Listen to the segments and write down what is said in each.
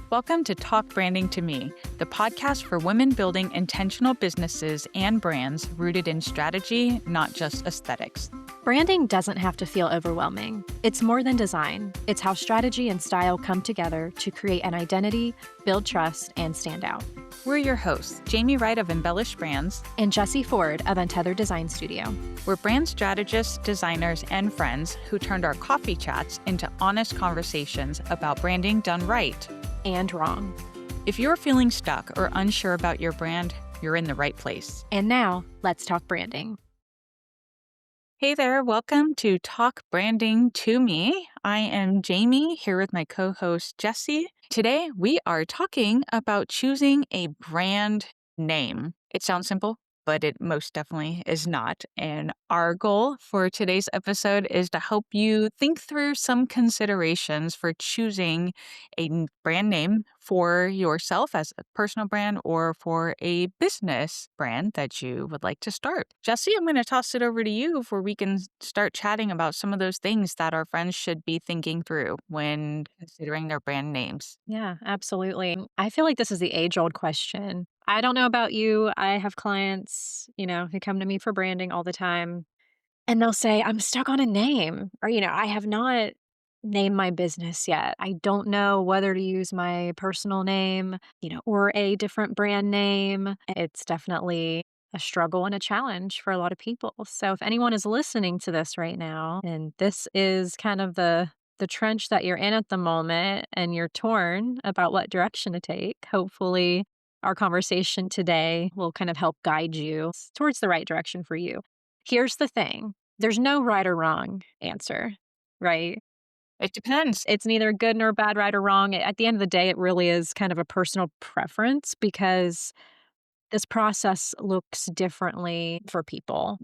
Welcome to Talk Branding to Me, the podcast for women building intentional businesses and brands rooted in strategy, not just aesthetics. Branding doesn't have to feel overwhelming. It's more than design. It's how strategy and style come together to create an identity, build trust, and stand out. We're your hosts, Jamie Wright of Embellished Brands and Jessie Ford of Untethered Design Studio. We're brand strategists, designers, and friends who turned our coffee chats into honest conversations about branding done right and wrong. If you're feeling stuck or unsure about your brand, you're in the right place. And now, let's talk branding. Hey there, welcome to Talk Branding to Me. I am Jamie, here with my co-host Jessie. Today, we are talking about choosing a brand name. It sounds simple, but it most definitely is not. And our goal for today's episode is to help you think through some considerations for choosing a brand name for yourself as a personal brand or for a business brand that you would like to start. Jessie, I'm going to toss it over to you where we can start chatting about some of those things that our friends should be thinking through when considering their brand names. Yeah, absolutely. I feel like this is the age-old question. I don't know about you. I have clients, who come to me for branding all the time, and they'll say, I'm stuck on a name, or, I have not named my business yet. I don't know whether to use my personal name, or a different brand name. It's definitely a struggle and a challenge for a lot of people. So if anyone is listening to this right now, and this is kind of the trench that you're in at the moment and you're torn about what direction to take, hopefully our conversation today will kind of help guide you towards the right direction for you. Here's the thing. There's no right or wrong answer, right? It depends. It's neither good nor bad, right or wrong. At the end of the day, it really is kind of a personal preference because this process looks differently for people,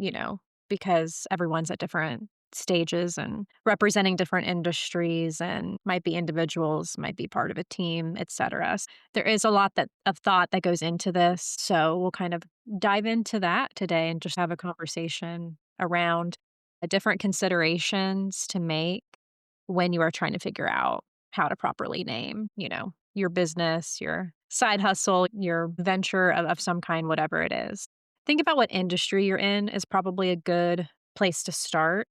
because everyone's at different stages and representing different industries and might be individuals, might be part of a team, etc. There is a lot of thought that goes into this. So we'll kind of dive into that today and just have a conversation around different considerations to make when you are trying to figure out how to properly name, your business, your side hustle, your venture of some kind, whatever it is. Think about what industry you're in probably a good place to start.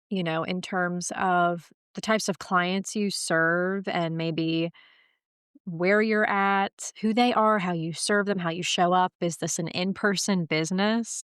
In terms of the types of clients you serve and maybe where you're at, who they are, how you serve them, how you show up. Is this an in-person business?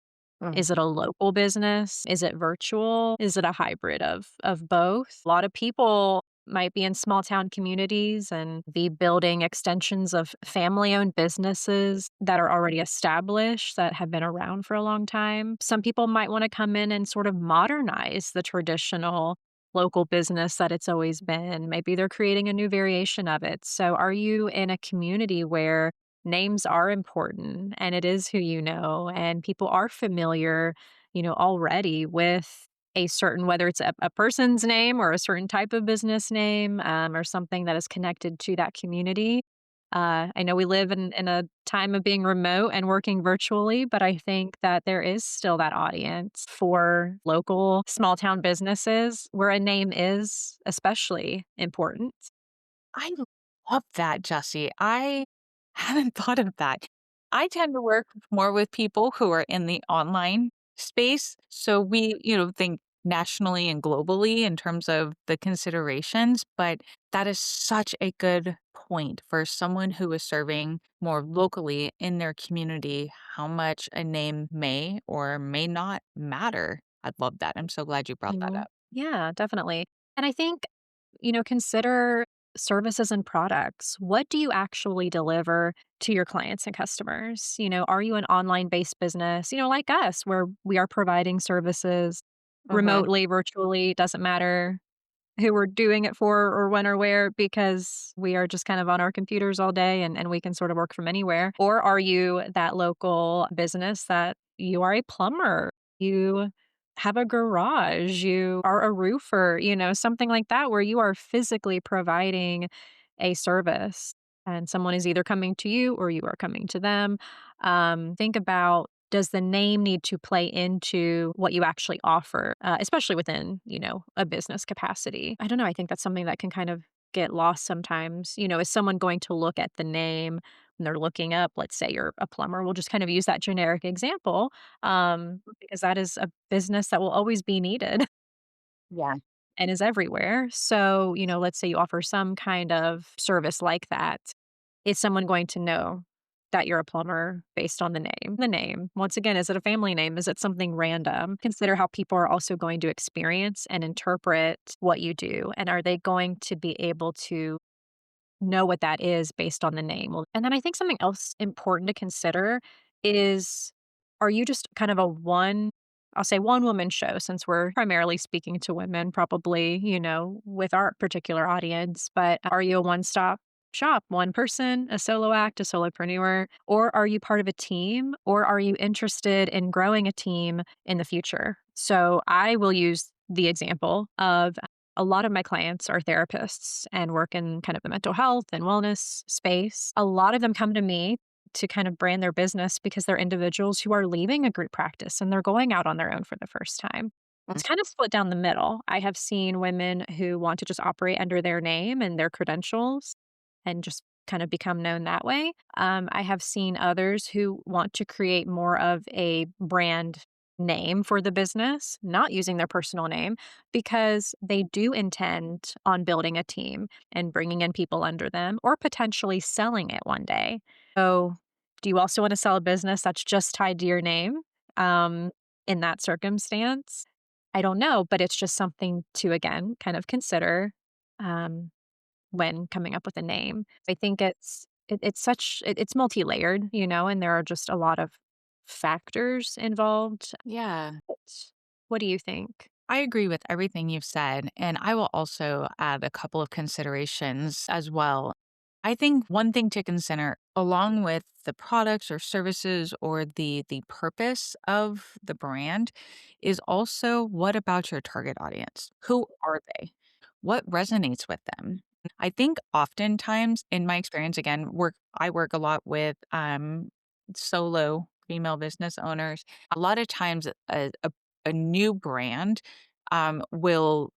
Is it a local business? Is it virtual? Is it a hybrid of both? A lot of people might be in small town communities and be building extensions of family-owned businesses that are already established, that have been around for a long time. Some people might want to come in and sort of modernize the traditional local business that it's always been. Maybe they're creating a new variation of it. So are you in a community where names are important and it is who you know and people are familiar, already with a certain, whether it's a person's name or a certain type of business name, or something that is connected to that community. I know we live in a time of being remote and working virtually, but I think that there is still that audience for local small town businesses where a name is especially important. I love that, Jessie. I haven't thought of that. I tend to work more with people who are in the online space. So we, think nationally and globally in terms of the considerations. But that is such a good point for someone who is serving more locally in their community, how much a name may or may not matter. I love that. I'm so glad you brought that up. Yeah, definitely. And I think, consider services and products. What do you actually deliver to your clients and customers? Are you an online based business, like us, where we are providing services remotely, virtually, doesn't matter who we're doing it for or when or where, because we are just kind of on our computers all day and we can sort of work from anywhere? Or are you that local business that you are a plumber, you have a garage, you are a roofer, something like that, where you are physically providing a service and someone is either coming to you or you are coming to them. Think about, does the name need to play into what you actually offer, especially within, a business capacity? I don't know. I think that's something that can kind of get lost sometimes. Is someone going to look at the name when they're looking up, let's say you're a plumber, we'll just kind of use that generic example, because that is a business that will always be needed Yeah. and is everywhere. So, let's say you offer some kind of service like that. Is someone going to know that you're a plumber based on the name? The name, once again, is it a family name? Is it something random? Consider how people are also going to experience and interpret what you do. And are they going to be able to know what that is based on the name? Well, and then I think something else important to consider is, are you just kind of a I'll say one woman show, since we're primarily speaking to women, probably, with our particular audience, but are you a one stop shop, one person, a solo act, a solopreneur, or are you part of a team, or are you interested in growing a team in the future? So I will use the example of, a lot of my clients are therapists and work in kind of the mental health and wellness space. A lot of them come to me to kind of brand their business because they're individuals who are leaving a group practice and they're going out on their own for the first time. Mm. It's kind of split down the middle. I have seen women who want to just operate under their name and their credentials and just kind of become known that way. I have seen others who want to create more of a brand name for the business, not using their personal name, because they do intend on building a team and bringing in people under them or potentially selling it one day. So, do you also want to sell a business that's just tied to your name? Um, in that circumstance, I don't know, but it's just something to, again, kind of consider. Um, when coming up with a name. I think it's multi-layered, and there are just a lot of factors involved. Yeah. What do you think? I agree with everything you've said, and I will also add a couple of considerations as well. I think one thing to consider along with the products or services or the purpose of the brand is also, what about your target audience? Who are they? What resonates with them? I think oftentimes in my experience, again, I work a lot with solo female business owners. A lot of times a new brand will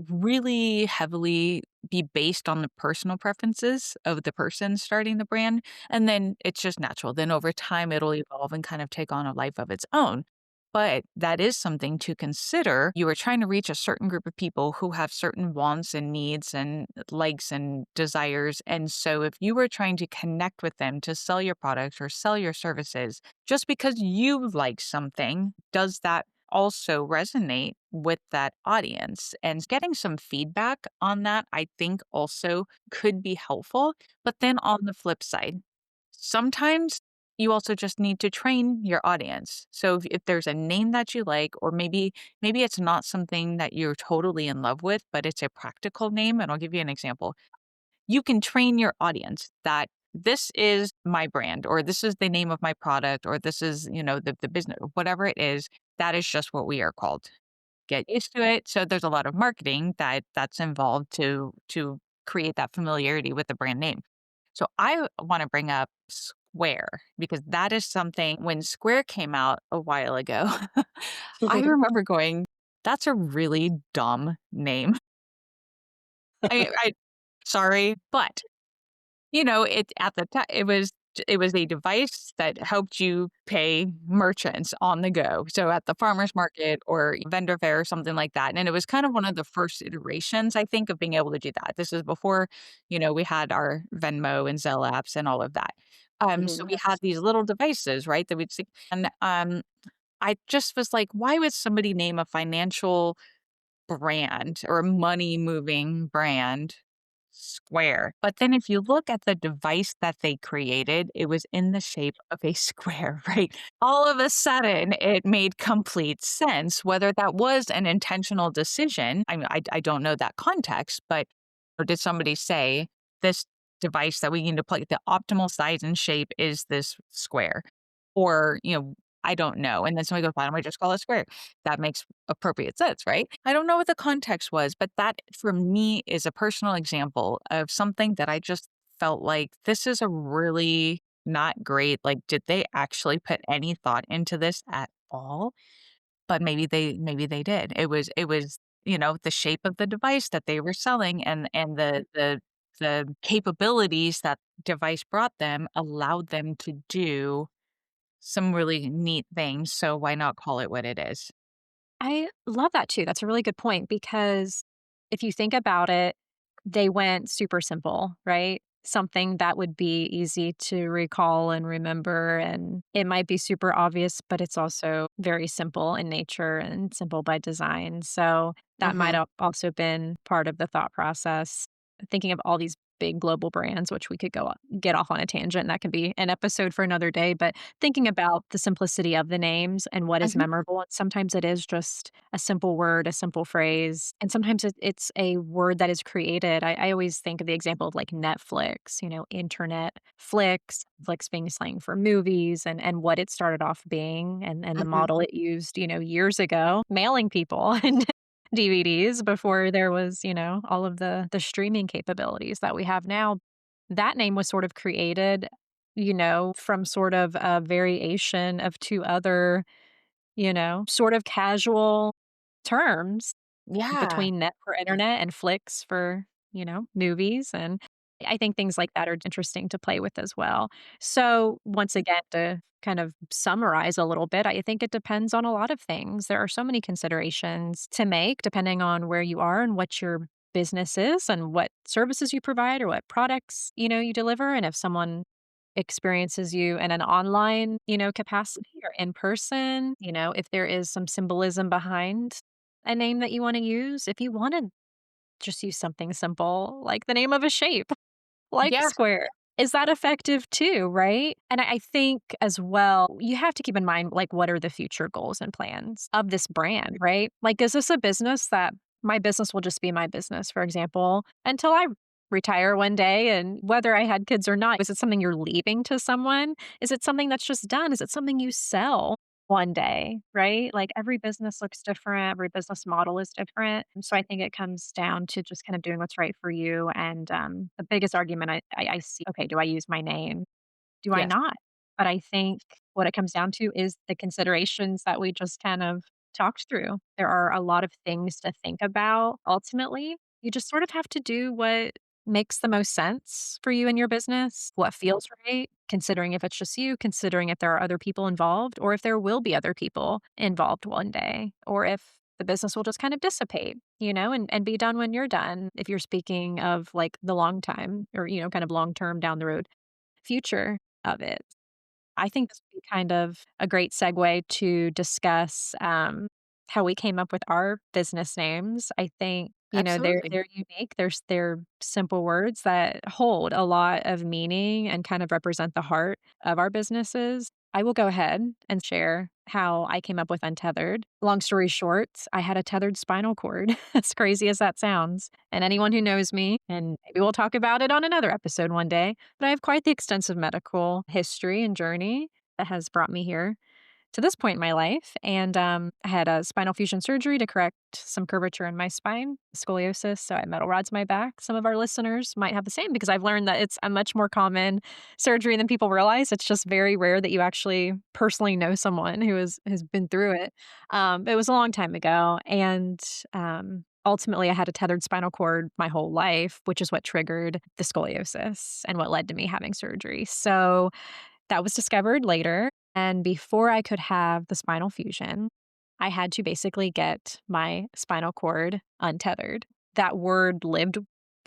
really heavily be based on the personal preferences of the person starting the brand. And then it's just natural. Then over time, it'll evolve and kind of take on a life of its own. But that is something to consider. You are trying to reach a certain group of people who have certain wants and needs and likes and desires. And so, if you were trying to connect with them to sell your products or sell your services, just because you like something, does that also resonate with that audience? And getting some feedback on that, I think also could be helpful. But then on the flip side, sometimes you also just need to train your audience. So if there's a name that you like, or maybe it's not something that you're totally in love with, but it's a practical name, and I'll give you an example. You can train your audience that this is my brand, or this is the name of my product, or this is, the business, whatever it is, that is just what we are called. Get used to it. So there's a lot of marketing that's involved to create that familiarity with the brand name. So I want to bring up Square, because that is something, when Square came out a while ago, I remember going, that's a really dumb name. I sorry, but it at the time, it was a device that helped you pay merchants on the go. So at the farmer's market or vendor fair or something like that. And it was kind of one of the first iterations, I think, of being able to do that. This is before, we had our Venmo and Zelle apps and all of that. So Mhm. we had these little devices, right? That we'd see. And I just was like, why would somebody name a financial brand or a money moving brand Square? But then if you look at the device that they created, it was in the shape of a square, right? All of a sudden, it made complete sense. Whether that was an intentional decision, I mean, I don't know that context, but or did somebody say this device that we need to plug, the optimal size and shape is this square? Or, I don't know. And then somebody goes, why don't I just call it square? That makes appropriate sense, right? I don't know what the context was, but that for me is a personal example of something that I just felt like, this is a really not great. Like, did they actually put any thought into this at all? But maybe they did. It was the shape of the device that they were selling and the capabilities that device brought them allowed them to do some really neat things, so why not call it what it is? I love that too. That's a really good point because if you think about it, they went super simple, right? Something that would be easy to recall and remember. And it might be super obvious, but it's also very simple in nature and simple by design. So that might Mhm, have also been part of the thought process. Thinking of all these big global brands, which we could get off on a tangent, and that can be an episode for another day. But thinking about the simplicity of the names and what is mhm, memorable, and sometimes it is just a simple word, a simple phrase, and sometimes it's a word that is created. I always think of the example of like Netflix, internet, flicks being slang for movies and what it started off being and the mhm. model it used, years ago, mailing people and DVDs before there was, all of the streaming capabilities that we have now. That name was sort of created, from sort of a variation of 2 other, sort of casual terms Yeah, between net for internet and flicks for, movies, and I think things like that are interesting to play with as well. So, once again, to kind of summarize a little bit, I think it depends on a lot of things. There are so many considerations to make depending on where you are and what your business is and what services you provide or what products, you deliver, and if someone experiences you in an online, capacity or in person, if there is some symbolism behind a name that you wanna use. If you wanna just use something simple, like the name of a shape, like yeah, square. Is that effective too, right? And I think as well, you have to keep in mind, like, what are the future goals and plans of this brand, right? Like, is this a business that my business will just be my business, for example, until I retire one day and whether I had kids or not? Is it something you're leaving to someone? Is it something that's just done? Is it something you sell one day, right? Like, every business looks different, every business model is different, and so I think it comes down to just kind of doing what's right for you, and, the biggest argument I see, "Okay, do I use my name? Do I yes, not?" But I think what it comes down to is the considerations that we just kind of talked through. There are a lot of things to think about ultimately. You just sort of have to do what makes the most sense for you and your business, what feels right, considering if it's just you, considering if there are other people involved, or if there will be other people involved one day, or if the business will just kind of dissipate, and be done when you're done. If you're speaking of like the long time or, kind of long term down the road future of it. I think this would be kind of a great segue to discuss, how we came up with our business names. I think, they're absolutely. they're unique. They're simple words that hold a lot of meaning and kind of represent the heart of our businesses. I will go ahead and share how I came up with Untethered. Long story short, I had a tethered spinal cord, as crazy as that sounds. And anyone who knows me, and maybe we'll talk about it on another episode one day, but I have quite the extensive medical history and journey that has brought me here to this point in my life. And I had a spinal fusion surgery to correct some curvature in my spine, scoliosis. So I had metal rods in my back. Some of our listeners might have the same because I've learned that it's a much more common surgery than people realize. It's just very rare that you actually personally know someone who has been through it. It was a long time ago. And ultimately, I had a tethered spinal cord my whole life, which is what triggered the scoliosis and what led to me having surgery. So that was discovered later, and before I could have the spinal fusion, I had to basically get my spinal cord untethered. That word lived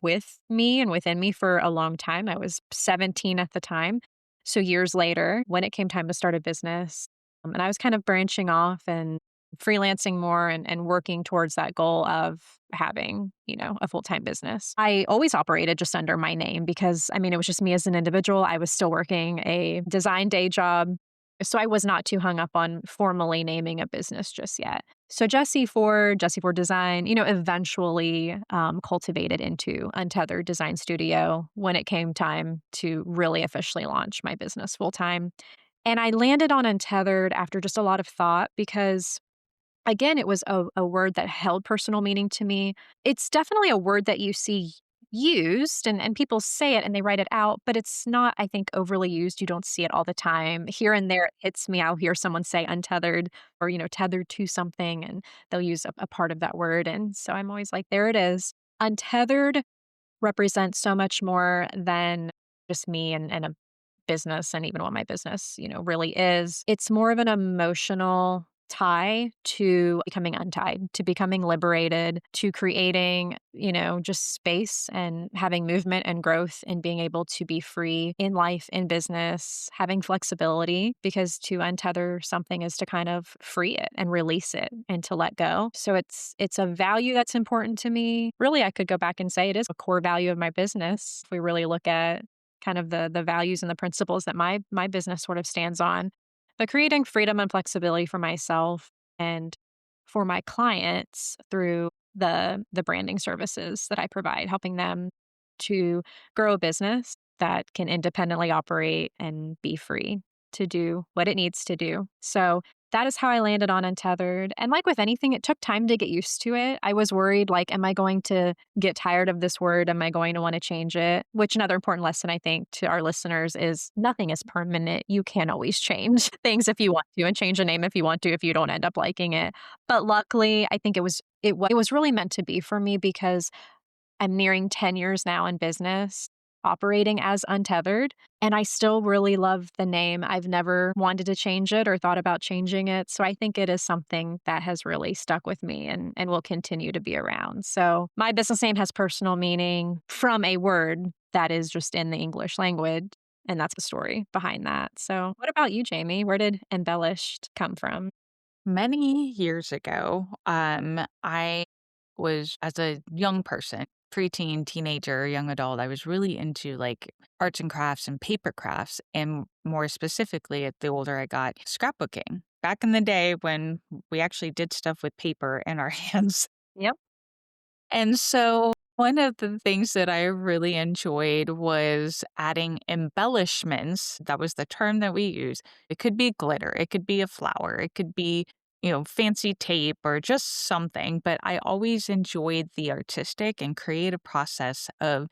with me and within me for a long time. I was 17 at the time. So years later, when it came time to start a business, and I was kind of branching off and freelancing more and working towards that goal of having, a full-time business. I always operated just under my name because, I mean, it was just me as an individual. I was still working a design day job, so I was not too hung up on formally naming a business just yet. So Jessie for Design, eventually cultivated into Untethered Design Studio when it came time to really officially launch my business full time. And I landed on Untethered after just a lot of thought because again, it was a word that held personal meaning to me. It's definitely a word that you see used and people say it and they write it out, but it's not, I think, overly used. You don't see it all the time. Here and there, it hits me. I'll hear someone say untethered or, tethered to something, and they'll use a part of that word. And so I'm always like, there it is. Untethered represents so much more than just me and a business and even what my business, really is. It's more of an emotional tie to becoming untied, to becoming liberated, to creating, just space and having movement and growth and being able to be free in life, in business, having flexibility because to untether something is to kind of free it and release it and to let go. So it's a value that's important to me. Really, I could go back and say it is a core value of my business if we really look at kind of the values and the principles that my business sort of stands on. But creating freedom and flexibility for myself and for my clients through the branding services that I provide, helping them to grow a business that can independently operate and be free to do what it needs to do. So that is how I landed on Untethered. And like with anything, it took time to get used to it. I was worried, like, am I going to get tired of this word? Am I going to want to change it? Which another important lesson I think to our listeners is nothing is permanent. You can always change things if you want to and change a name if you want to, if you don't end up liking it. But luckily, I think it was really meant to be for me because I'm nearing 10 years now in business, operating as Untethered, and I still really love the name. I've never wanted to change it or thought about changing it, so I think it is something that has really stuck with me and will continue to be around. So, my business name has personal meaning from a word that is just in the English language, and that's the story behind that. So, what about you, Jamie? Where did embellished come from? Many years ago, I was as a young person, preteen, teenager, young adult, I was really into like arts and crafts and paper crafts. And more specifically, the older I got, scrapbooking. Back in the day when we actually did stuff with paper in our hands. Yep. And so one of the things that I really enjoyed was adding embellishments. That was the term that we use. It could be glitter, it could be a flower, it could be, fancy tape or just something. But I always enjoyed the artistic and creative process of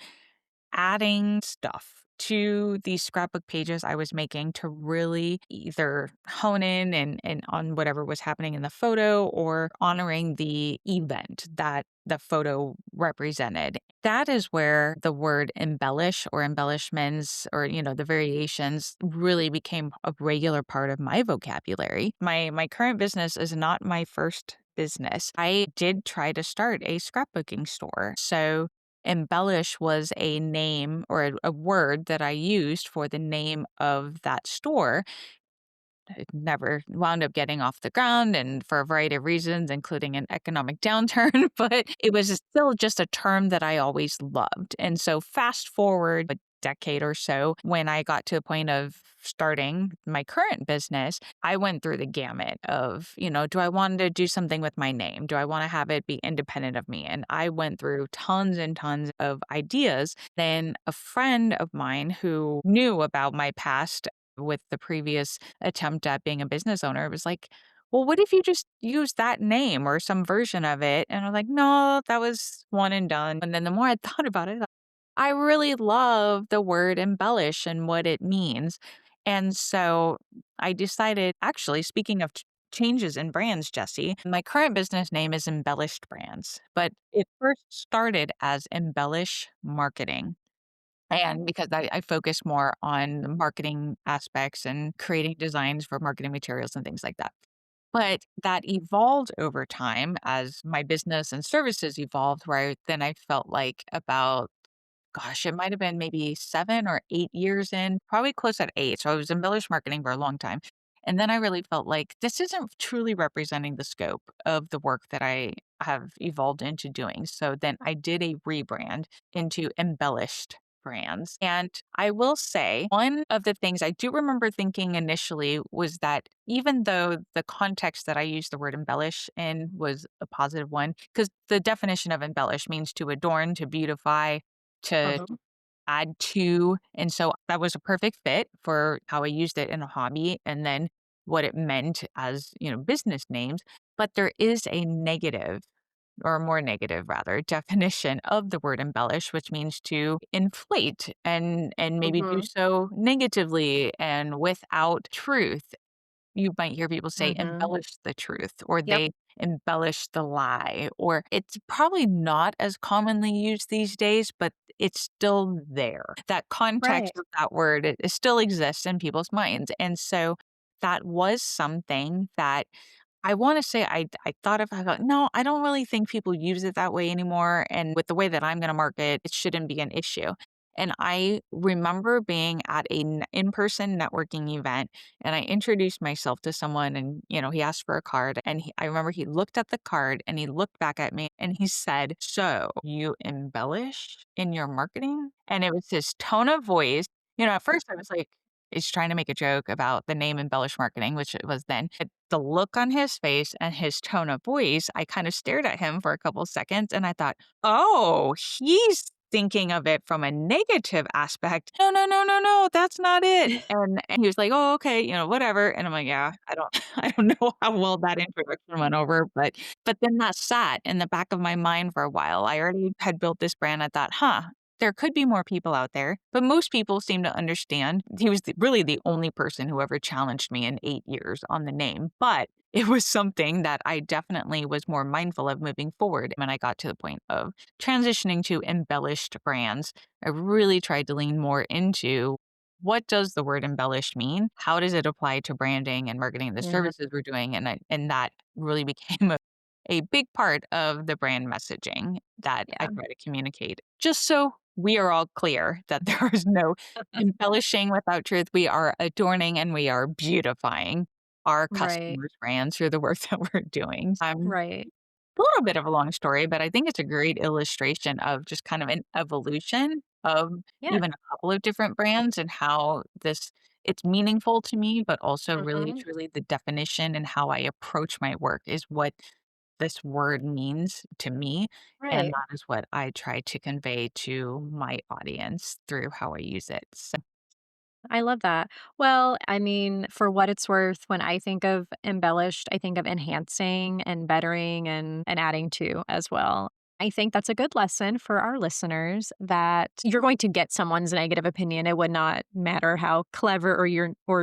adding stuff to these scrapbook pages I was making to really either hone in and on whatever was happening in the photo or honoring the event that the photo represented. That is where the word embellish or embellishments or the variations really became a regular part of my vocabulary. My current business is not my first business. I did try to start a scrapbooking store. So embellish was a name or a word that I used for the name of that store. It never wound up getting off the ground and for a variety of reasons, including an economic downturn, but it was still just a term that I always loved. And so fast forward a decade or so, when I got to a point of starting my current business, I went through the gamut of, do I want to do something with my name? Do I want to have it be independent of me? And I went through tons and tons of ideas. Then a friend of mine who knew about my past with the previous attempt at being a business owner, was like, well, what if you just use that name or some version of it? And I'm like, no, that was one and done. And then the more I thought about it, I really love the word embellish and what it means. And so I decided, actually, speaking of changes in brands, Jesse, my current business name is Embellished Brands, but it first started as Embellish Marketing. And because I focus more on the marketing aspects and creating designs for marketing materials and things like that. But that evolved over time as my business and services evolved, where then I felt like about, gosh, it might have been maybe 7 or 8 years in, probably close at 8. So I was embellished marketing for a long time. And then I really felt like this isn't truly representing the scope of the work that I have evolved into doing. So then I did a rebrand into Embellished Brands. And I will say, one of the things I do remember thinking initially was that even though the context that I used the word embellish in was a positive one, because the definition of embellish means to adorn, to beautify, to Mhm. add to. And so that was a perfect fit for how I used it in a hobby and then what it meant as, business names. But there is a negative or more negative rather definition of the word embellish, which means to inflate and maybe do Mhm. so negatively and without truth. You might hear people say Mhm. embellish the truth, or Yep. they embellish the lie, or it's probably not as commonly used these days, but it's still there. That context Right. of that word, it still exists in people's minds. And so that was something that I wanna say I thought of, I thought, "No, I don't really think people use it that way anymore, and with the way that I'm gonna market, it shouldn't be an issue." And I remember being at a in-person networking event, and I introduced myself to someone and, he asked for a card, and I remember he looked at the card, and he looked back at me, and he said, "So, you embellish in your marketing?" And it was his tone of voice. At first I was like, "He's trying to make a joke about the name embellish marketing," which it was then. The look on his face and his tone of voice, I kind of stared at him for a couple seconds and I thought, "Oh, he's thinking of it from a negative aspect. No, no, no, no, no, that's not it." And he was like, "Oh, okay, whatever." And I'm like, "Yeah, I don't I don't know how well that introduction went over, but then that sat in the back of my mind for a while. I already had built this brand. I thought, "Huh, there could be more people out there, but most people seem to understand." He was really the only person who ever challenged me in 8 years on the name, but it was something that I definitely was more mindful of moving forward when I got to the point of transitioning to embellished brands. I really tried to lean more into what does the word embellished mean? How does it apply to branding and marketing the Mhm. services we're doing? And that really became a big part of the brand messaging that I Yeah. try to communicate. Just so we are all clear that there is no embellishing without truth. We are adorning and we are beautifying our Right. customers' brands through the work that we're doing. Right. A little bit of a long story, but I think it's a great illustration of just kind of an evolution of Yeah. even a couple of different brands and how it's meaningful to me, but also really Mhm. truly the definition and how I approach my work is what this word means to me. And Right. that is what I try to convey to my audience through how I use it. So, I love that. Well, I mean, for what it's worth, when I think of embellished, I think of enhancing and bettering and adding to as well. I think that's a good lesson for our listeners that you're going to get someone's negative opinion. It would not matter how clever or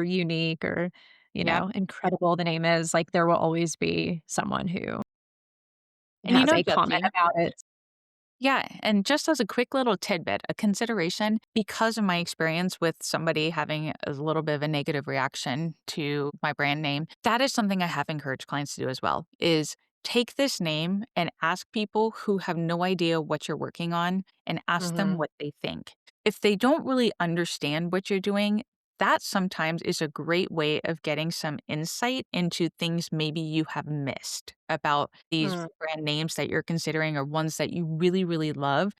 unique or, yep. incredible the name is. Like there will always be someone who And has a comment Jesse, about it. yeah, and just as a quick little tidbit, a consideration, because of my experience with somebody having a little bit of a negative reaction to my brand name, that is something I have encouraged clients to do as well, is take this name and ask people who have no idea what you're working on and ask them Mhm. what they think. If they don't really understand what you're doing, that sometimes is a great way of getting some insight into things maybe you have missed about these Mm. brand names that you're considering or ones that you really, really love.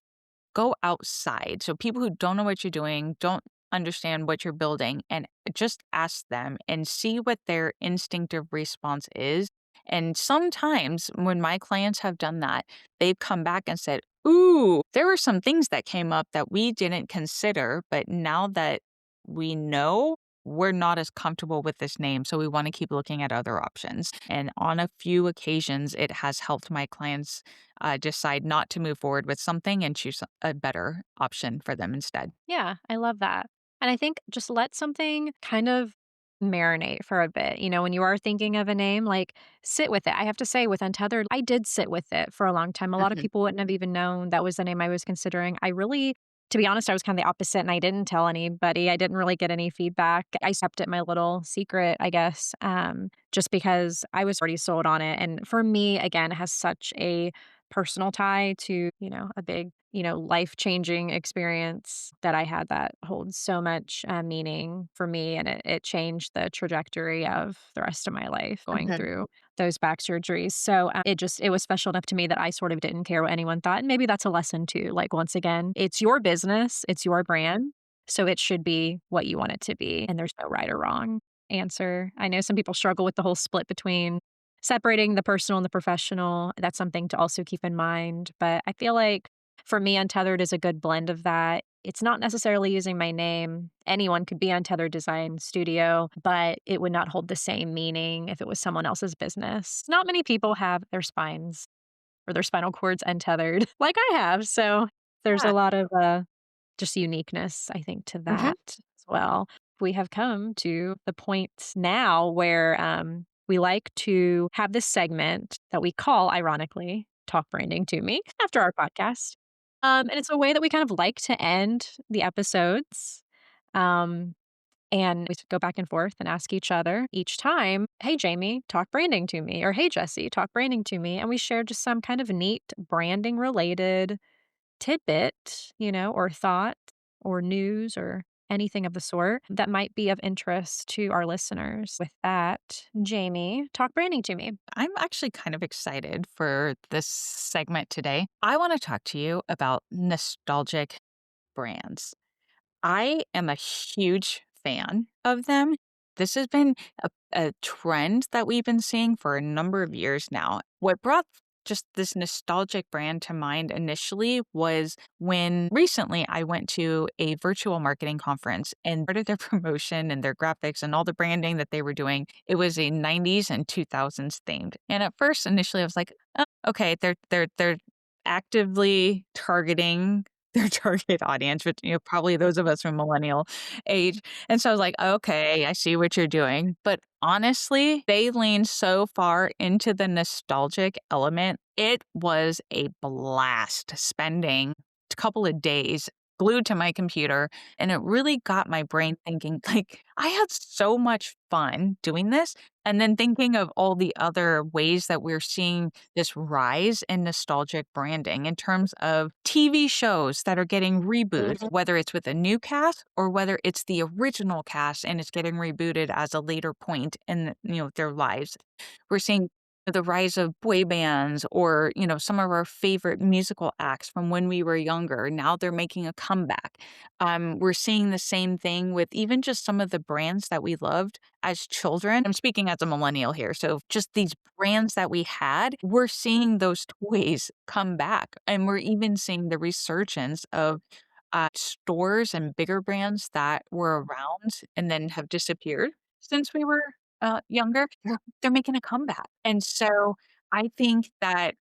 Go outside. So people who don't know what you're doing, don't understand what you're building, and just ask them and see what their instinctive response is. And sometimes when my clients have done that, they've come back and said, "Ooh, there were some things that came up that we didn't consider, but now that we know, we're not as comfortable with this name. So we want to keep looking at other options." And on a few occasions, it has helped my clients decide not to move forward with something and choose a better option for them instead. Yeah, I love that. And I think just let something kind of marinate for a bit. When you are thinking of a name, like sit with it. I have to say, with Untethered, I did sit with it for a long time. A lot of Mhm. people wouldn't have even known that was the name I was considering. To be honest, I was kind of the opposite and I didn't tell anybody. I didn't really get any feedback. I kept it my little secret, I guess, just because I was already sold on it. And for me, again, it has such a personal tie to, a big, life changing experience that I had that holds so much meaning for me. And it changed the trajectory of the rest of my life going Mhm. through those back surgeries. So it was special enough to me that I sort of didn't care what anyone thought. And maybe that's a lesson too. Like, once again, it's your business, it's your brand. So it should be what you want it to be. And there's no right or wrong answer. I know some people struggle with the whole split between separating the personal and the professional. That's something to also keep in mind. But I feel like for me, Untethered is a good blend of that. It's not necessarily using my name. Anyone could be Untethered Design Studio, but it would not hold the same meaning if it was someone else's business. Not many people have their spines or their spinal cords untethered like I have. So there's Yeah. a lot of just uniqueness, I think, to Mhm. that as well. We have come to the point now where we like to have this segment that we call, ironically, Talk Branding to Me after our podcast. And it's a way that we kind of like to end the episodes. Um, and we go back and forth and ask each other each time, "Hey, Jamie, talk branding to me," or "Hey, Jesse, talk branding to me." And we share just some kind of neat branding related tidbit, or thought or news or anything of the sort that might be of interest to our listeners. With that, Jamie, talk branding to me. I'm actually kind of excited for this segment today. I want to talk to you about nostalgic brands. I am a huge fan of them. This has been a trend that we've been seeing for a number of years now. What brought just this nostalgic brand to mind initially was when recently I went to a virtual marketing conference, and part of their promotion and their graphics and all the branding that they were doing, it was a 90s and 2000s themed. And at first, initially, I was like, oh, okay, they're actively targeting their target audience, which, probably those of us from millennial age. And so I was like, okay, I see what you're doing. But honestly, they leaned so far into the nostalgic element. It was a blast spending a couple of days glued to my computer. And it really got my brain thinking, like, I had so much fun doing this. And then thinking of all the other ways that we're seeing this rise in nostalgic branding in terms of TV shows that are getting rebooted, whether it's with a new cast or whether it's the original cast and it's getting rebooted as a later point in their lives. We're seeing the rise of boy bands or some of our favorite musical acts from when we were younger. Now they're making a comeback. We're seeing the same thing with even just some of the brands that we loved as children. I'm speaking as a millennial here. So just these brands that we had, we're seeing those toys come back. And we're even seeing the resurgence of stores and bigger brands that were around and then have disappeared since we were younger. They're making a comeback. And so I think that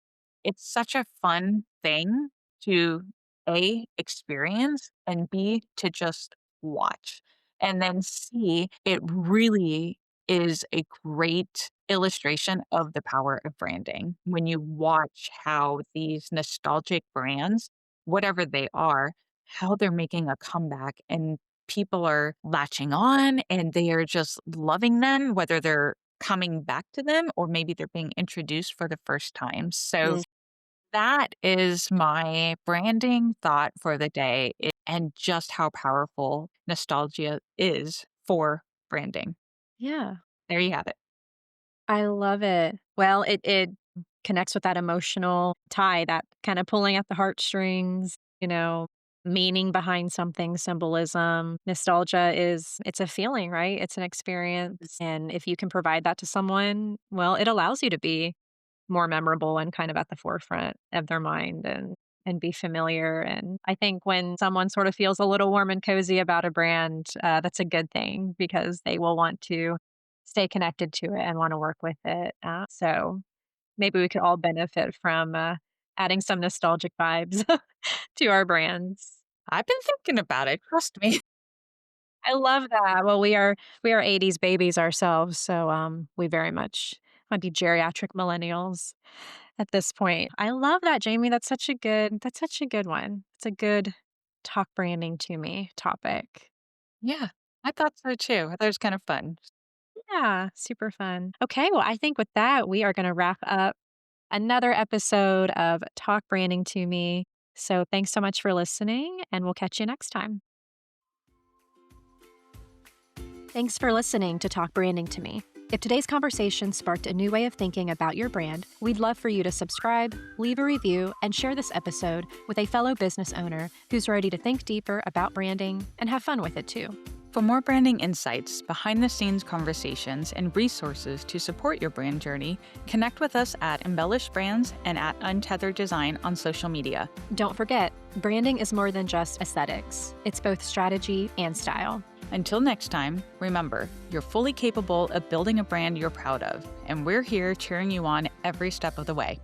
it's such a fun thing to A, experience, and B, to just watch. And then C, it really is a great illustration of the power of branding when you watch how these nostalgic brands, whatever they are, how they're making a comeback and people are latching on and they are just loving them, whether they're coming back to them or maybe they're being introduced for the first time. So that is my branding thought for the day and just how powerful nostalgia is for branding. Yeah. There you have it. I love it. Well, it connects with that emotional tie, that kind of pulling at the heartstrings, meaning behind something, symbolism. Nostalgia it's a feeling, right? It's an experience. And if you can provide that to someone, well, it allows you to be more memorable and kind of at the forefront of their mind and be familiar. And I think when someone sort of feels a little warm and cozy about a brand, that's a good thing because they will want to stay connected to it and want to work with it. So maybe we could all benefit from adding some nostalgic vibes to our brands. I've been thinking about it. Trust me. I love that. Well, we are 80s babies ourselves, so we very much might be geriatric millennials at this point. I love that, Jamie. That's such a good one. It's a good talk branding to me topic. Yeah, I thought so too. I thought it was kind of fun. Yeah, super fun. Okay, well, I think with that, we are going to wrap up another episode of Talk Branding to Me. So thanks so much for listening, and we'll catch you next time. Thanks for listening to Talk Branding to Me. If today's conversation sparked a new way of thinking about your brand, we'd love for you to subscribe, leave a review, and share this episode with a fellow business owner who's ready to think deeper about branding and have fun with it too. For more branding insights, behind the scenes conversations, and resources to support your brand journey, connect with us at Embellish Brands and at Untethered Design on social media. Don't forget, branding is more than just aesthetics, it's both strategy and style. Until next time, remember, you're fully capable of building a brand you're proud of, and we're here cheering you on every step of the way.